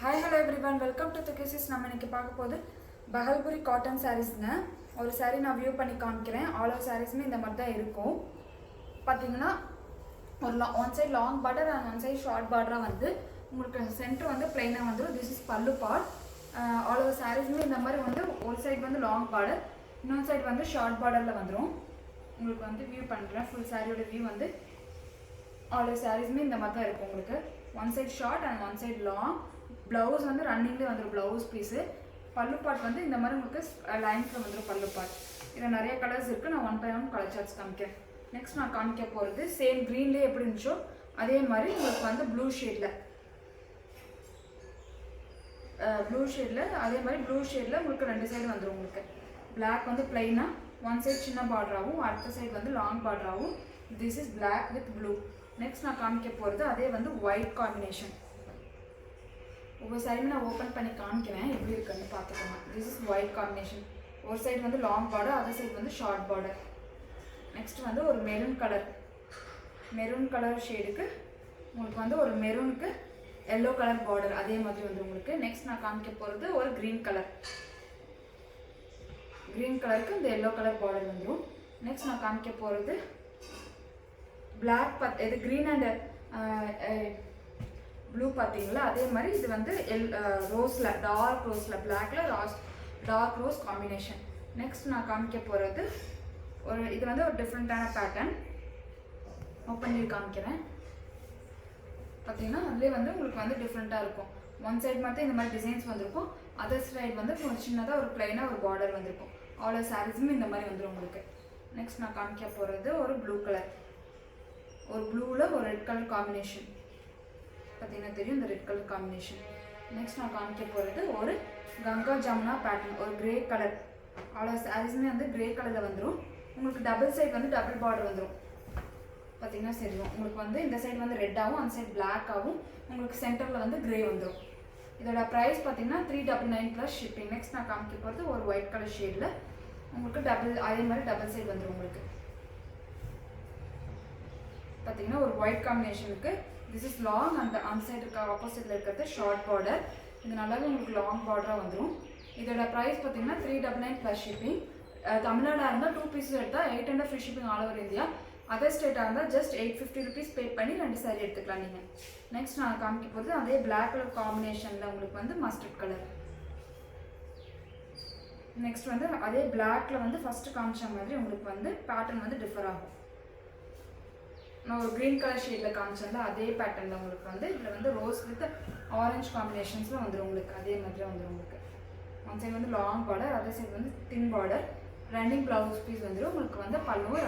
Hi hello everyone, welcome to துகிசிஸ். நம்ம இன்னைக்கு பார்க்க போது பஹல்புரி காட்டன் சாரீஸ்ங்க. ஒரு சாரீ நான் வியூ பண்ணி காமிக்கிறேன். ஆல் ஓவர் சாரீஸுமே இந்த மாதிரி தான் இருக்கும். பார்த்தீங்கன்னா ஒரு one side long border and one side short பார்டராக வந்து உங்களுக்கு சென்டர் வந்து பிளைனாக வந்துடும். This is pallu part. All over சாரீஸுமே இந்த மாதிரி வந்து ஒரு சைட் வந்து லாங் பார்டர், இன்னொரு சைட் வந்து ஷார்ட் பார்டரில் வந்துடும். உங்களுக்கு வந்து வியூ பண்ணுறேன். ஃபுல் சாரியோட வியூ வந்து ஆல் ஓவர் சாரீஸுமே இந்த மாதிரி தான் இருக்கும். உங்களுக்கு one side short and one side long. Blouse வந்து ரன்னிங்லேயே வந்துடும் ப்ளவுஸ் பீஸு. பல்லு பார்ட் வந்து இந்த மாதிரி உங்களுக்கு லைன்ஸில் வந்துடும் பல்லு பார்ட். இதில் நிறைய கலர்ஸ் இருக்குது. நான் one by one colour charts காமிக்கிறேன். நெக்ஸ்ட் நான் காமிக்க போகிறது சேம் க்ரீன்லேயே எப்படி இருந்துச்சோ அதே மாதிரி உங்களுக்கு வந்து ப்ளூ ஷேடில் அதே மாதிரி ப்ளூ ஷேடில் உங்களுக்கு ரெண்டு சைடு வந்துடும். உங்களுக்கு பிளாக் வந்து பிளைனாக ஒன் சைட் சின்ன பார்டராகவும் அடுத்த சைடு வந்து லாங் பார்டராகவும். This is black with blue. Next நான் காமிக்க போகிறது அதே வந்து ஒயிட் காம்பினேஷன். ஒவ்வொரு சாரியுமே நான் ஓப்பன் பண்ணி காமிக்கிறேன் எப்படி இருக்குன்னு பார்த்துக்கோங்க. This is white combination. ஒரு சைடு வந்து லாங் பார்டர், அதர் சைடு வந்து ஷார்ட் பார்டர். நெக்ஸ்ட் வந்து ஒரு மெரூன் கலர் ஷேடுக்கு உங்களுக்கு வந்து ஒரு மெரூனுக்கு எல்லோ கலர் பார்டர் அதே மாதிரி வந்து உங்களுக்கு. நெக்ஸ்ட் நான் காமிக்க போகிறது ஒரு க்ரீன் கலருக்கு இந்த எல்லோ கலர் பார்டர் வந்துடும். நெக்ஸ்ட் நான் காமிக்க போகிறது பிளாக் இது க்ரீன் அண்ட் ப்ளூ பார்த்தீங்களா, அதே மாதிரி இது வந்து ரோஸில் டார்க் ரோஸில் பிளாக்கில் டார்க் ரோஸ் காம்பினேஷன். நெக்ஸ்ட் நான் காமிக்க போகிறது இது வந்து ஒரு டிஃப்ரெண்ட்டான பேட்டர்ன். ஓப்பன் பண்ணி காமிக்கிறேன். பார்த்தீங்கன்னா அதுலேயே வந்து உங்களுக்கு வந்து டிஃப்ரெண்ட்டாக இருக்கும். ஒன் சைடு மட்டும் இந்த மாதிரி டிசைன்ஸ் வந்திருக்கும், அதர் சைடு வந்து சின்னதாக ஒரு பிளைனாக ஒரு பார்டர் வந்திருக்கும். ஆல் சாரீஸுமே இந்த மாதிரி வந்துடும் உங்களுக்கு. நெக்ஸ்ட் நான் காமிக்க போகிறது ஒரு ப்ளூ கலர், ஒரு ப்ளூவில் ஒரு ரெட் கலர் காம்பினேஷன். பார்த்தீங்கன்னா தெரியும் இந்த ரெட் கலர் காம்பினேஷன். நெக்ஸ்ட் நான் காமிக்க போகிறது ஒரு கங்கா ஜமுனா பேட்டர்ன், ஒரு கிரே கலர். அவ்வளோ சாரீஸுமே வந்து கிரே கலரில் வந்துடும். உங்களுக்கு டபுள் சைட் வந்து டபுள் பார்டர் வந்துடும். பார்த்தீங்கன்னா சரியும் உங்களுக்கு வந்து இந்த சைடு வந்து ரெட்டாகவும் அந்த சைடு பிளாக்காகவும் உங்களுக்கு சென்டரில் வந்து கிரே வந்துடும். இதோட ப்ரைஸ் பார்த்தீங்கன்னா 399 ப்ளஸ் ஷிப்பிங். நெக்ஸ்ட் நான் காமிக்க போகிறது ஒரு ஒயிட் கலர் ஷேடில் உங்களுக்கு அதே மாதிரி டபுள் சைடு வந்துடும் உங்களுக்கு. பார்த்தீங்கன்னா ஒரு ஒயிட் காம்பினேஷனுக்கு திஸ் இஸ் லாங், அந்த சைடு இருக்க ஆப்போசிட்டில் இருக்கிறது ஷார்ட் பார்டர். இது நல்லாவே உங்களுக்கு லாங் பார்டராக வந்துடும். இதோட ப்ரைஸ் பார்த்தீங்கன்னா 399 ப்ளஸ் ஷிப்பிங். தமிழ்நாடாக இருந்தால் 2 பீஸஸ் எடுத்தால் 800 free shipping all over India. Other ஸ்டேட்டாக இருந்தால் ஜஸ்ட் 850 ருபீஸ் பே பண்ணி 2 சாரி எடுத்துக்கலாம் நீங்கள். நெக்ஸ்ட் நான் காமிக்க போகிறது அதே பிளாக் கலர் காம்பினேஷனில் உங்களுக்கு வந்து மஸ்டர்ட் கலர். நெக்ஸ்ட் வந்து அதே பிளாக்ல வந்து ஃபஸ்ட்டு காமிச்ச மாதிரி உங்களுக்கு வந்து பேட்டர்ன் வந்து டிஃபர் ஆகும். நான் ஒரு க்ரீன் கலர் ஷேடில் காமிச்சேன்ல அதே பேட்டர்னில் உங்களுக்கு வந்து இதில் வந்து ரோஸ் வித் ஆரஞ்சு காம்பினேஷன்ஸில் வந்துடும் உங்களுக்கு. அதே மாதிரி வந்துடும் உங்களுக்கு. ஒன் சைடு வந்து லாங் பார்டர், அதர் சைடு வந்து தின் பார்டர். ரன்னிங் ப்ளவுஸ் பீஸ் வந்துடும் உங்களுக்கு. வந்து பல்லுவும்